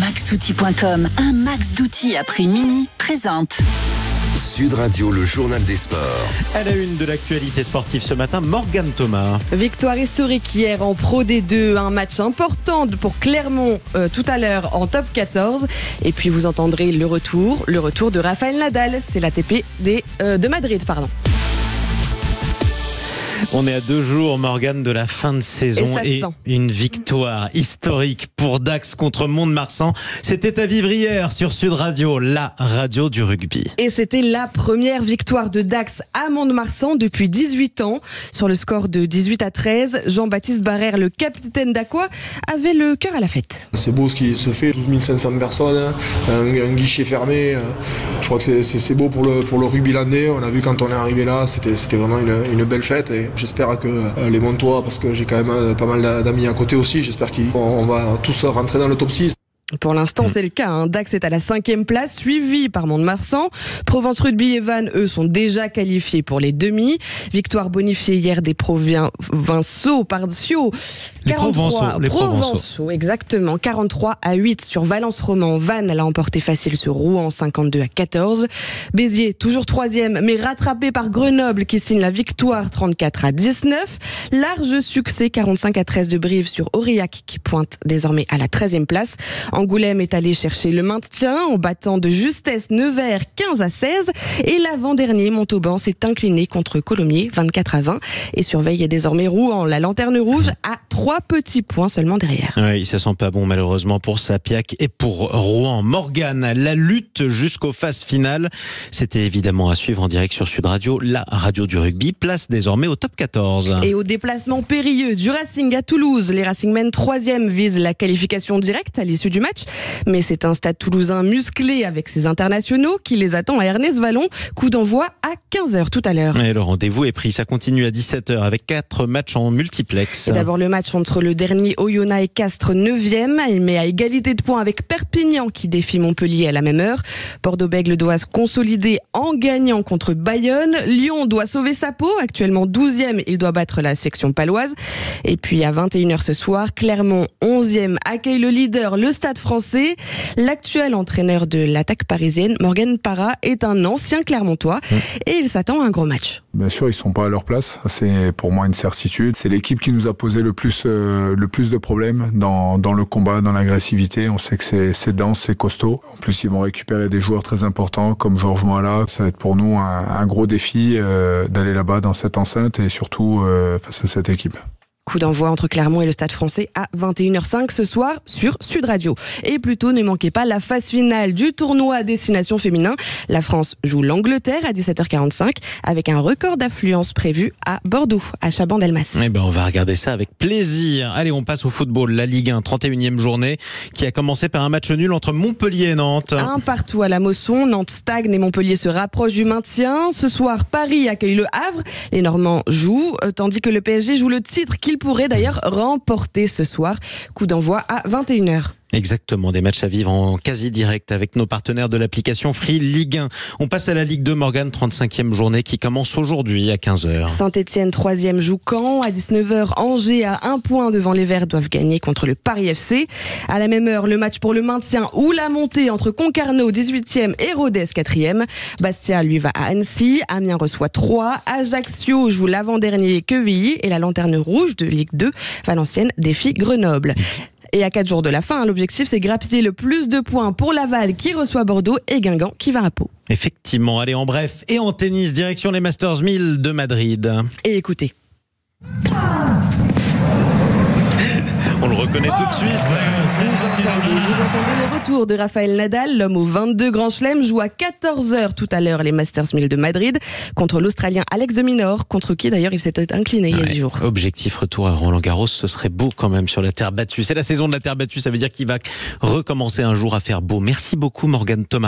Maxoutil.com, un max d'outils à prix mini, présente. Sud Radio, le journal des sports. À la une de l'actualité sportive ce matin, Morgane Thomas. Victoire historique hier en Pro D2, un match important pour Clermont tout à l'heure en top 14. Et puis vous entendrez le retour de Rafael Nadal, c'est l'ATP de Madrid. On est à 2 jours, Morgane, de la fin de saison et une victoire historique pour Dax contre Mont-de-Marsan. C'était à vivre hier sur Sud Radio, la radio du rugby. Et c'était la première victoire de Dax à Mont-de-Marsan depuis 18 ans. Sur le score de 18-13, Jean-Baptiste Barrère, le capitaine d'Aqua, avait le cœur à la fête. C'est beau ce qui se fait, 12 500 personnes, un guichet fermé. Je crois que c'est beau pour le rugby landais. On a vu quand on est arrivé là, c'était vraiment une belle fête. Et j'espère que les Montois, parce que j'ai quand même pas mal d'amis à côté aussi, j'espère qu'on va tous rentrer dans le top 6. Pour l'instant, c'est le cas. Dax est à la 5e place, suivi par Mont-de-Marsan. Provence Rugby et Vannes, eux, sont déjà qualifiés pour les demi. Victoire bonifiée hier des Provençaux. Exactement. 43-8 sur Valence-Roman. Vannes l'a emporté facile sur Rouen, 52-14. Béziers, toujours 3e, mais rattrapé par Grenoble, qui signe la victoire 34-19. Large succès 45-13 de Brive sur Aurillac, qui pointe désormais à la 13e place. Angoulême est allé chercher le maintien en battant de justesse Nevers 15-16 et l'avant-dernier Montauban s'est incliné contre Colomiers 24-20 et surveille désormais Rouen, la lanterne rouge, à 3 petits points seulement derrière. Oui, ça sent pas bon malheureusement pour Sapiac et pour Rouen. Morgane, la lutte jusqu'aux phases finales, c'était évidemment à suivre en direct sur Sud Radio, la radio du rugby, place désormais au top 14. Et au déplacement périlleux du Racing à Toulouse, les Racingmen 3e visent la qualification directe à l'issue du match. Mais c'est un stade toulousain musclé avec ses internationaux qui les attend à Ernest-Vallon. Coup d'envoi à 15h tout à l'heure. Et le rendez-vous est pris. Ça continue à 17h avec 4 matchs en multiplex. Et d'abord le match entre le dernier Oyonnax et Castres 9e. Il met à égalité de points avec Perpignan qui défie Montpellier à la même heure. Bordeaux-Bègles doit se consolider en gagnant contre Bayonne. Lyon doit sauver sa peau. Actuellement 12e, il doit battre la section paloise. Et puis à 21h ce soir, Clermont 11e accueille le leader, le Stade Français. L'actuel entraîneur de l'attaque parisienne, Morgan Parra, est un ancien Clermontois et il s'attend à un gros match. Bien sûr, ils ne sont pas à leur place. C'est pour moi une certitude. C'est l'équipe qui nous a posé le plus de problèmes dans le combat, dans l'agressivité. On sait que c'est dense, c'est costaud. En plus, ils vont récupérer des joueurs très importants comme Georges Moala. Ça va être pour nous un gros défi d'aller là-bas dans cette enceinte et surtout face à cette équipe. Coup d'envoi entre Clermont et le Stade Français à 21h05 ce soir sur Sud Radio. Et plutôt, ne manquez pas la phase finale du tournoi à destination féminin. La France joue l'Angleterre à 17h45 avec un record d'affluence prévu à Bordeaux, à Chaban-Delmas. On va regarder ça avec plaisir. Allez, on passe au football. La Ligue 1, 31e journée, qui a commencé par un match nul entre Montpellier et Nantes. 1-1 à la Mosson. Nantes stagne et Montpellier se rapproche du maintien. Ce soir, Paris accueille le Havre. Les Normands jouent, tandis que le PSG joue le titre qu'il pourrait d'ailleurs remporter ce soir. Coup d'envoi à 21h. Exactement, des matchs à vivre en quasi direct avec nos partenaires de l'application Free Ligue 1. On passe à la Ligue 2, Morgane, 35e journée qui commence aujourd'hui à 15h. Saint-Etienne 3e joue Caen. À 19h, Angers à 1 point devant les Verts doivent gagner contre le Paris FC. À la même heure, le match pour le maintien ou la montée entre Concarneau 18e et Rodez 4e. Bastia lui va à Annecy. Amiens reçoit 3. Ajaccio joue l'avant-dernier Quevilly et la lanterne rouge de Ligue 2. Valenciennes défie Grenoble. Et à 4 jours de la fin, l'objectif c'est grappiller le plus de points pour Laval qui reçoit Bordeaux et Guingamp qui va à Pau. Effectivement, allez en bref et en tennis, direction les Masters 1000 de Madrid. Et écoutez. On le reconnaît tout de suite. Vous entendez le retour de Rafael Nadal, l'homme aux 22 grands chelems, joue à 14h tout à l'heure les Masters 1000 de Madrid contre l'Australien Alex de Minaur, contre qui d'ailleurs il s'était incliné il y a 10 jours. Objectif retour à Roland-Garros, ce serait beau quand même sur la terre battue. C'est la saison de la terre battue, ça veut dire qu'il va recommencer un jour à faire beau. Merci beaucoup Morgane Thomas.